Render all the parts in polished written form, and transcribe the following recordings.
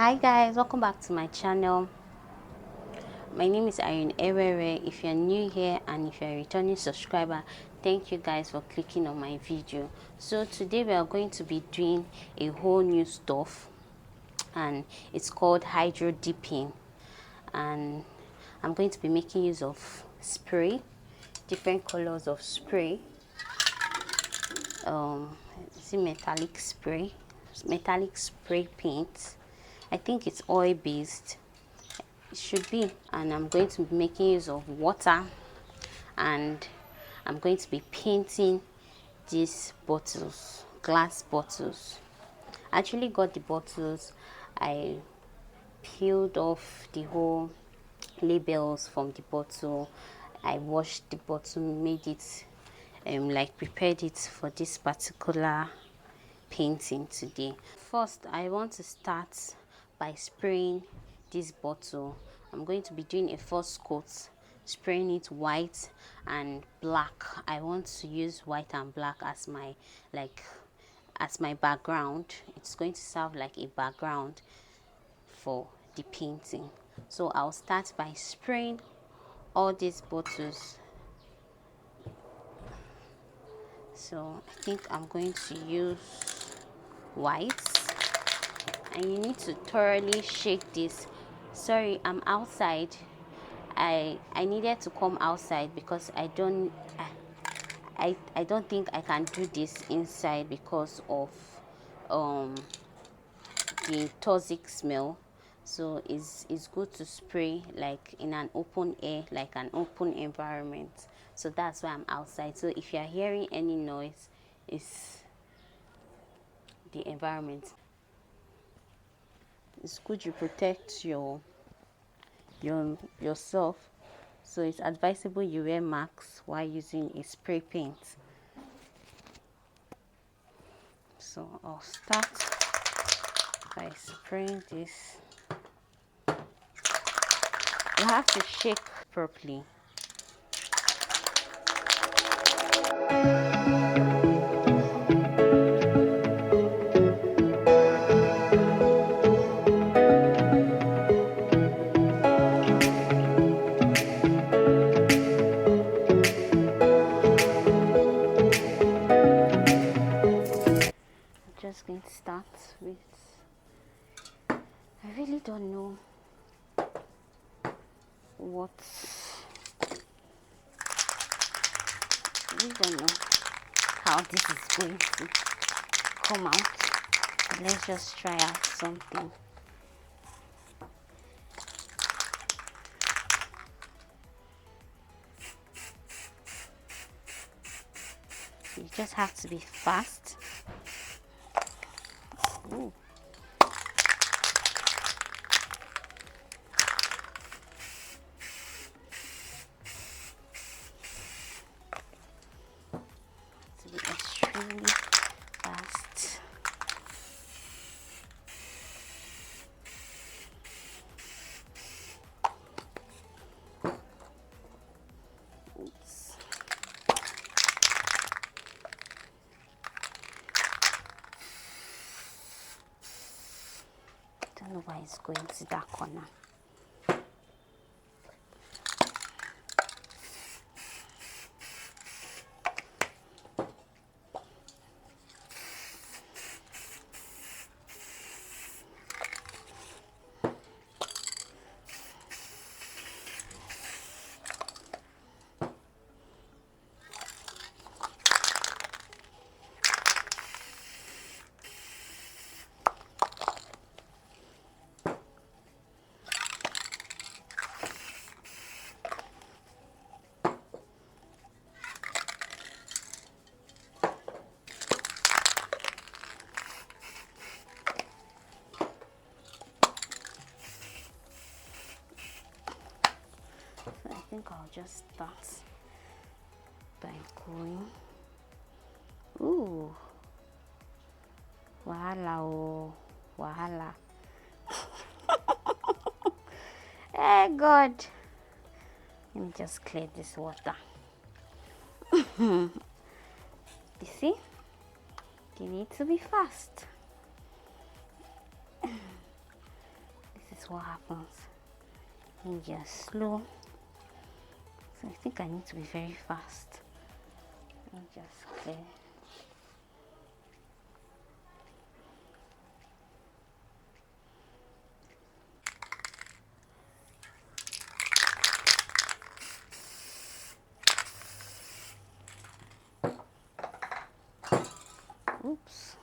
Hi guys, welcome back to my channel. My name is Irene Ewere. If you're new here and if you're a returning subscriber, thank you guys for clicking on my video. So today we are going to be doing a whole new stuff, and it's called hydro dipping. And I'm going to be making use of spray, different colors of spray. It's a metallic spray paint. I think it's oil based. It should be. And I'm going to be making use of water, and I'm going to be painting these bottles, glass bottles. I actually got the bottles. I peeled off the whole labels from the bottle. I washed the bottle, made it like prepared it for this particular painting today. First, I want to start by spraying this bottle. I'm going to be doing a first coat, spraying it white and black. I want to use white and black as my background. It's going to serve like a background for the painting. So I'll start by spraying all these bottles. So I think I'm going to use white, and you need to thoroughly shake this. Sorry, I'm outside. I needed to come outside because I don't think I can do this inside because of the toxic smell. So it's good to spray like in an open air, like an open environment. So that's why I'm outside. So if you're hearing any noise, it's the environment. It's good you protect yourself. So it's advisable you wear masks while using a spray paint. So I'll start by spraying this. You have to shake properly. Just going to start with, I really don't know what, I really don't know how this is going to come out. But let's just try out something. You just have to be fast. Ooh. To be extremely fast. Oops. Don't know why it's going to that corner. I think I'll just start by going. Ooh, wahala oh, wahala. Hey God, let me just clear this water. You see, you need to be fast. what happens when you're slow. So I think I need to be very fast. Let me just clear. Oops.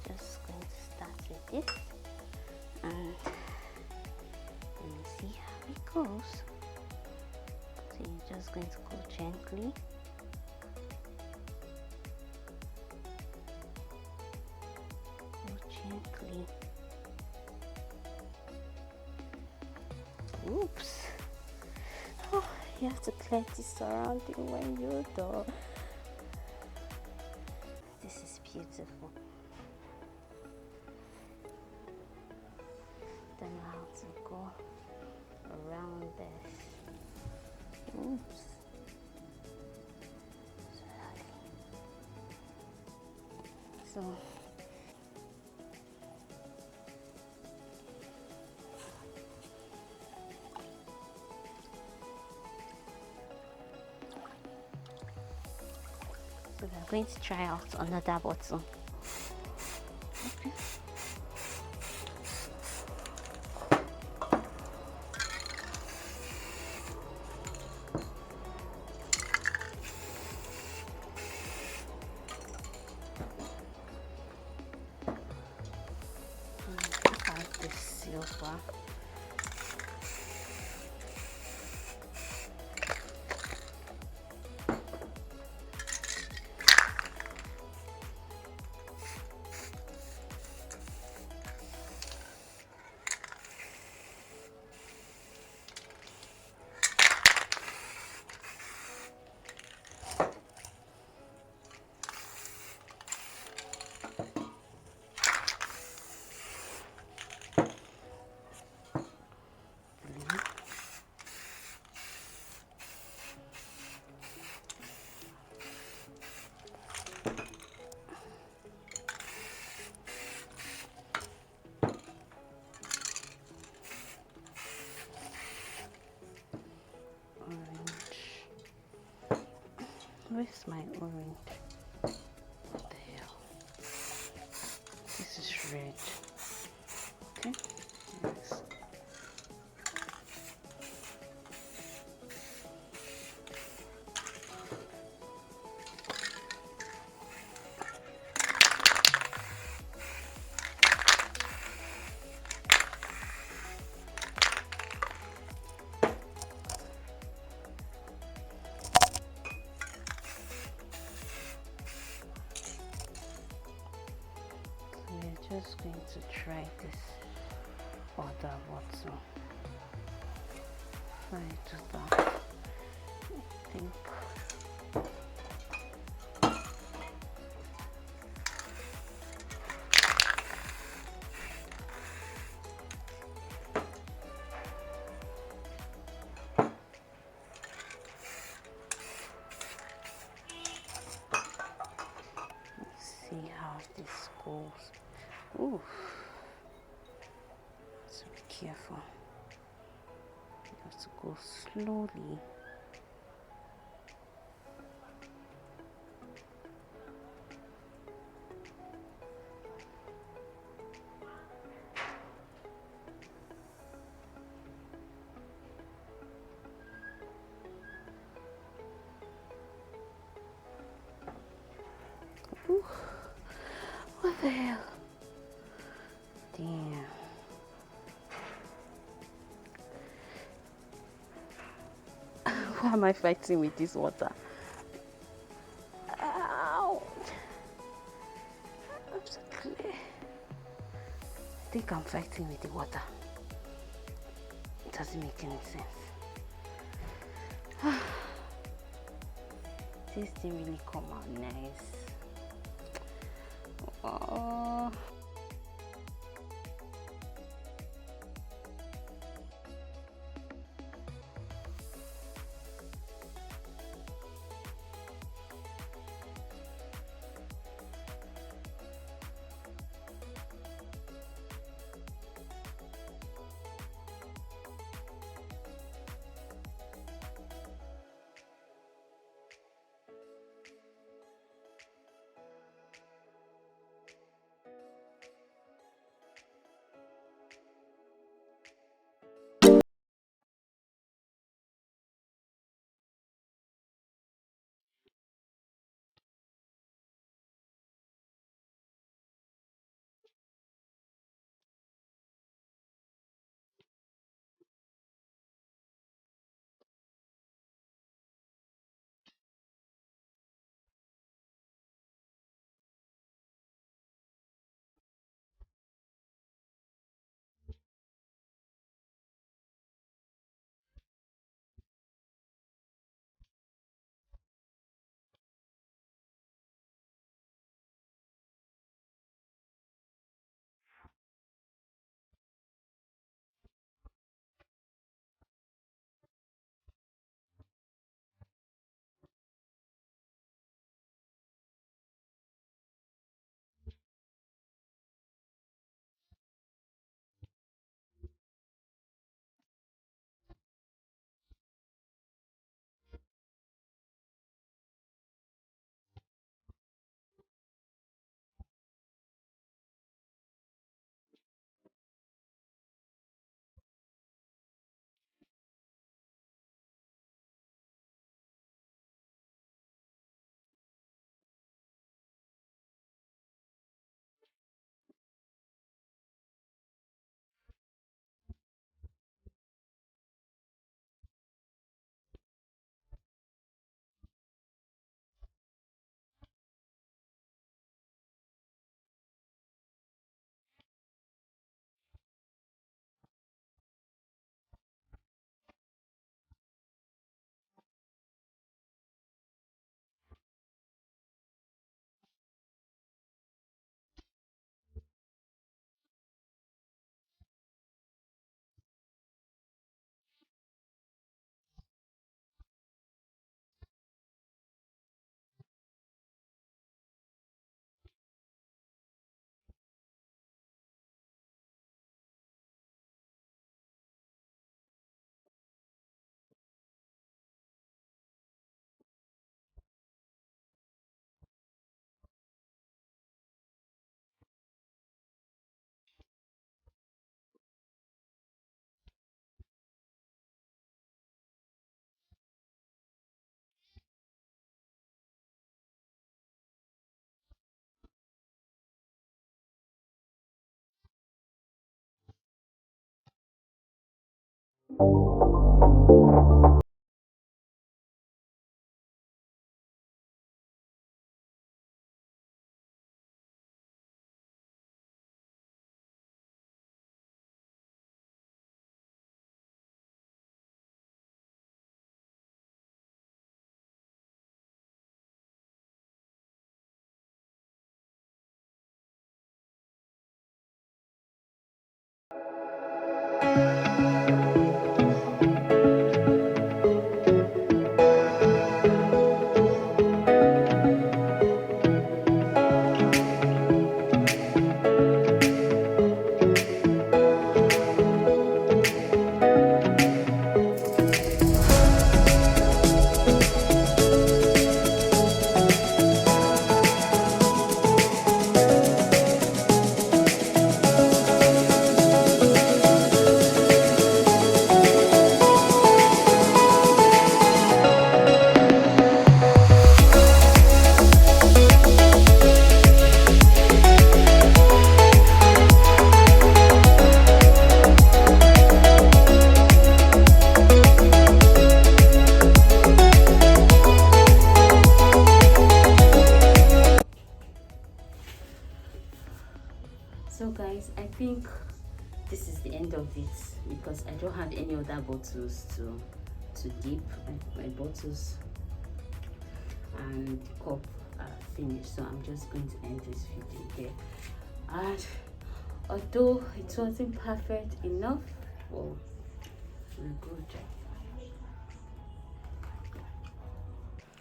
This and see how it goes. So you're just going to go gently. Go gently. Oops. Oh, you have to clear the surrounding when you're done. This is beautiful. Don't know how to go around this. Oops. So we're going to try out another bottle. Okay. This silver. Where's my orange? What the hell? This is red. Okay. Yes. Just going to try this other bottle. Try to that. I think let's see how this goes. Ooh. So be careful. You have to go slowly. Ooh. What the hell? Damn. Why am I fighting with this water? think I'm fighting with the water. It doesn't make any sense. This didn't really come out nice. Oh. think this is the end of it because I don't have any other bottles to dip. My bottles and cup are finished, so I'm just going to end this video here. And although it wasn't perfect enough, well, we're good.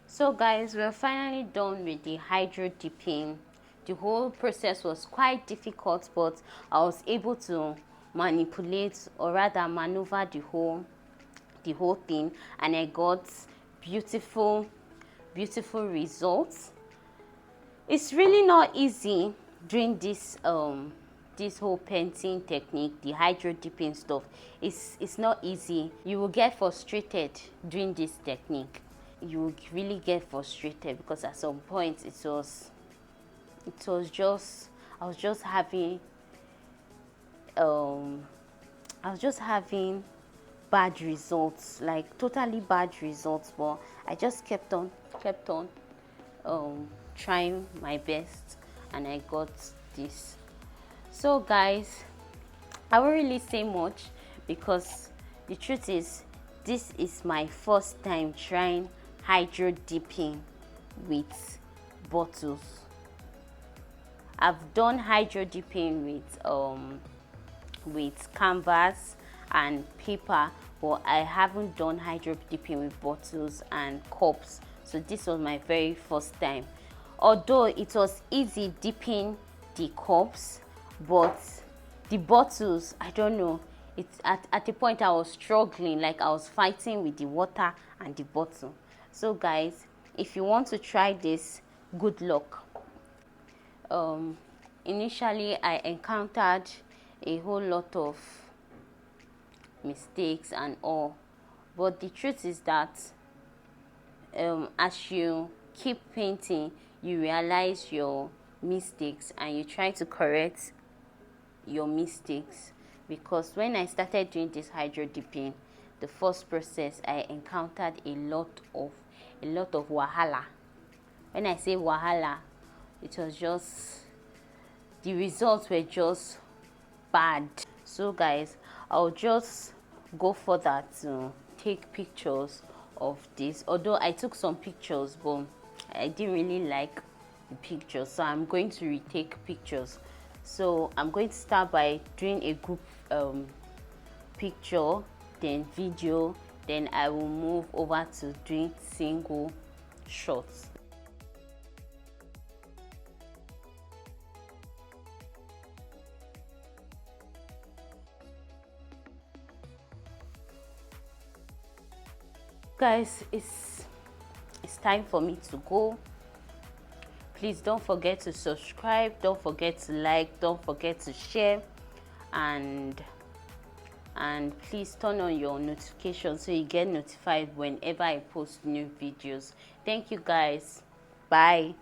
So guys, we're finally done with the hydro dipping. The whole process was quite difficult, but I was able to manipulate, or rather maneuver the whole thing, and I got beautiful results. It's really not easy doing this this whole painting technique, the hydro dipping stuff. It's not easy. You will get frustrated doing this technique. You will really get frustrated because at some point it was just, I was just having bad results, like totally bad results, but I just kept on trying my best, and I got this. So guys, I won't really say much because the truth is this is my first time trying hydro dipping with bottles. I've done hydro dipping with canvas and paper, but I haven't done hydro dipping with bottles and cups. So this was my very first time. Although it was easy dipping the cups, but the bottles, I don't know, it's at a point I was struggling, like I was fighting with the water and the bottle. So guys, if you want to try this, good luck. Initially I encountered a whole lot of mistakes and all, but the truth is that as you keep painting, you realize your mistakes and you try to correct your mistakes. Because when I started doing this hydro dipping, the first process, I encountered a lot of wahala. When I say wahala, it was just, the results were just bad. So guys, I'll just go further to take pictures of this. Although I took some pictures, but I didn't really like the pictures, so I'm going to retake pictures. So I'm going to start by doing a group picture, then video, then I will move over to doing single shots. Guys, it's time for me to go. Please don't forget to subscribe, don't forget to like, don't forget to share, and please turn on your notifications so you get notified whenever I post new videos. Thank you guys. Bye.